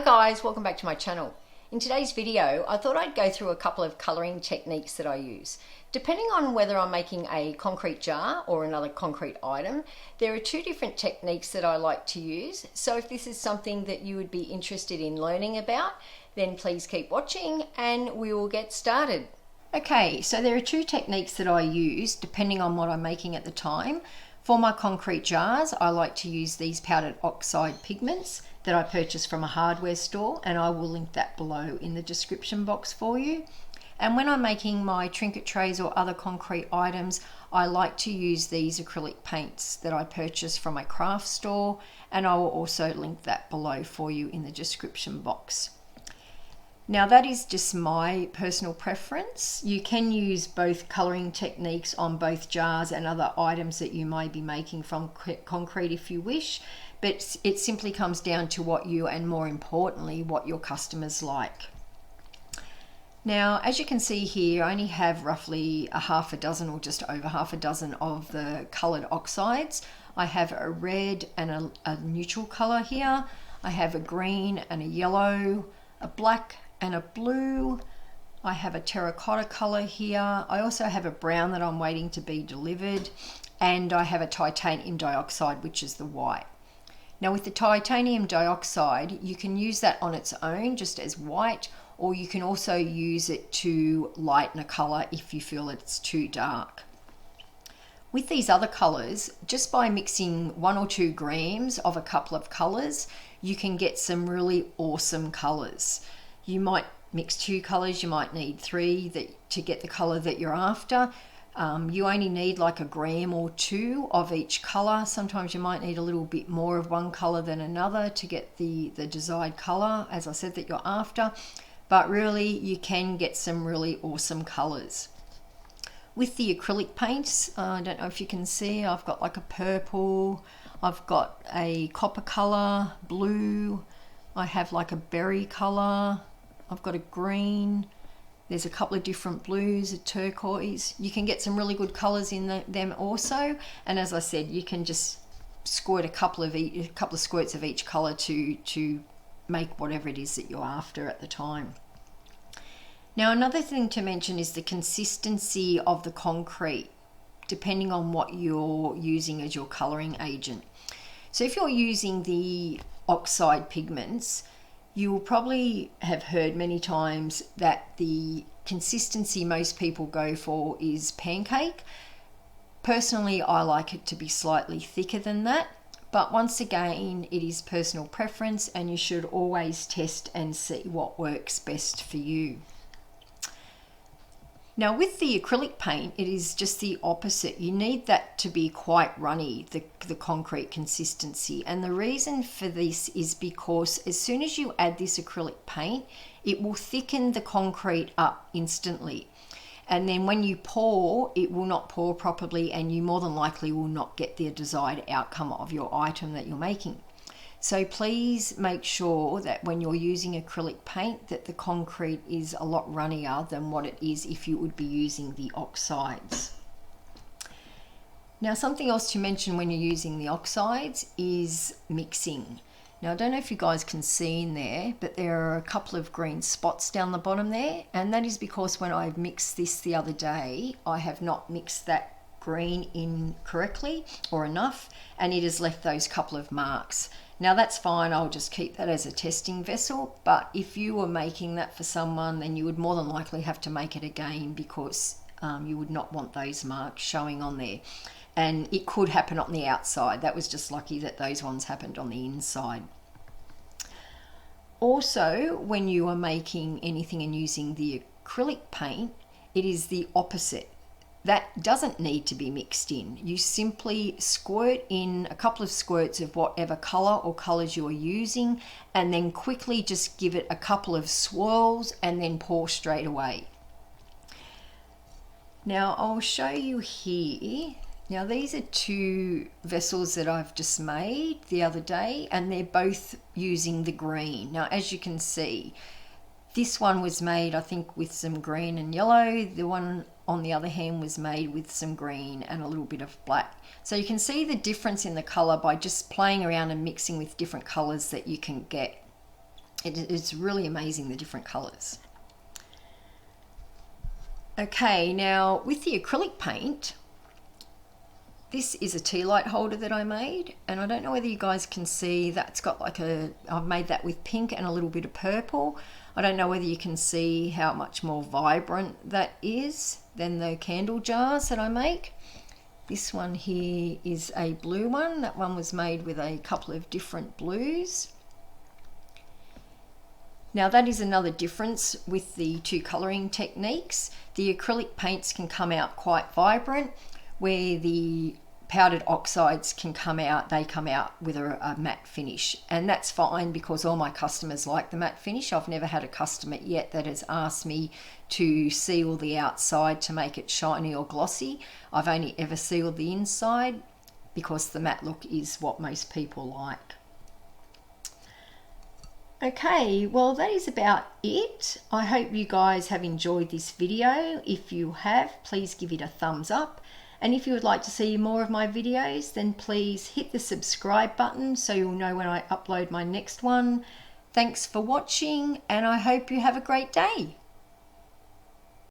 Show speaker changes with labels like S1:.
S1: guys, welcome back to my channel. In today's video, I thought I'd go through a couple of colouring techniques that I use. Depending on whether I'm making a concrete jar or another concrete item, there are two different techniques that I like to use. So if this is something that you would be interested in learning about, then please keep watching and we will get started. Okay, so there are two techniques that I use depending on what I'm making at the time. For my concrete jars, I like to use these powdered oxide pigments that I purchased from a hardware store, and I will link that below in the description box for you. And when I'm making my trinket trays or other concrete items, I like to use these acrylic paints that I purchased from a craft store, and I will also link that below for you in the description box. Now that is just my personal preference. You can use both colouring techniques on both jars and other items that you may be making from concrete if you wish, but it simply comes down to what you, and more importantly, what your customers like. Now, as you can see here, I only have roughly a half a dozen or just over half a dozen of the coloured oxides. I have a red and a neutral colour here. I have a green and a yellow, a black and a blue. I have a terracotta colour here. I also have a brown that I'm waiting to be delivered, and I have a titanium dioxide, which is the white. Now with the titanium dioxide, you can use that on its own just as white, or you can also use it to lighten a colour if you feel it's too dark. With these other colours, just by mixing 1 or 2 grams of a couple of colours, you can get some really awesome colours. You might mix 2 colours, you might need 3 to get the colour that you're after. You only need like a gram or 2 of each colour. Sometimes you might need a little bit more of one colour than another to get the desired colour, as I said, that you're after. But really, you can get some really awesome colours. With the acrylic paints, I don't know if you can see, I've got like a purple, I've got a copper colour, blue, I have like a berry colour, I've got a green, there's a couple of different blues, a turquoise. You can get some really good colours in them also, and as I said, you can just squirt a couple of squirts of each colour to make whatever it is that you're after at the time. Now another thing to mention is the consistency of the concrete, depending on what you're using as your colouring agent. So if you're using the oxide pigments, you will probably have heard many times that the consistency most people go for is pancake. Personally, I like it to be slightly thicker than that, but once again, it is personal preference, and you should always test and see what works best for you. Now with the acrylic paint, it is just the opposite. You need that to be quite runny, the concrete consistency. And the reason for this is because as soon as you add this acrylic paint, it will thicken the concrete up instantly. And then when you pour, it will not pour properly, and you more than likely will not get the desired outcome of your item that you're making. So please make sure that when you're using acrylic paint that the concrete is a lot runnier than what it is if you would be using the oxides. Now something else to mention when you're using the oxides is mixing. Now I don't know if you guys can see in there, but there are a couple of green spots down the bottom there, and that is because when I mixed this the other day, I have not mixed that green in correctly or enough, and it has left those couple of marks. Now that's fine, I'll just keep that as a testing vessel, but if you were making that for someone, then you would more than likely have to make it again, because you would not want those marks showing on there. And it could happen on the outside. That was just lucky that those ones happened on the inside. Also, when you are making anything and using the acrylic paint, it is the opposite. That doesn't need to be mixed in. You simply squirt in a couple of squirts of whatever colour or colours you're using, and then quickly just give it a couple of swirls and then pour straight away. Now I'll show you here. Now these are 2 vessels that I've just made the other day, and they're both using the green. Now as you can see, this one was made, I think, with some green and yellow. The one on the other hand was made with some green and a little bit of black. So you can see the difference in the colour by just playing around and mixing with different colours that you can get. It's really amazing, the different colors. Okay, now with the acrylic paint, this is a tea light holder that I made, and I don't know whether you guys can see that's got like I've made that with pink and a little bit of purple. I don't know whether you can see how much more vibrant that is than the candle jars that I make. This one here is a blue one. That one was made with a couple of different blues. Now that is another difference with the two colouring techniques. The acrylic paints can come out quite vibrant, where the powdered oxides can come out, they come out with a matte finish. And that's fine because all my customers like the matte finish. I've never had a customer yet that has asked me to seal the outside to make it shiny or glossy. I've only ever sealed the inside because the matte look is what most people like. Okay, well that is about it. I hope you guys have enjoyed this video. If you have, please give it a thumbs up. And if you would like to see more of my videos, then please hit the subscribe button so you'll know when I upload my next one. Thanks for watching, and I hope you have a great day.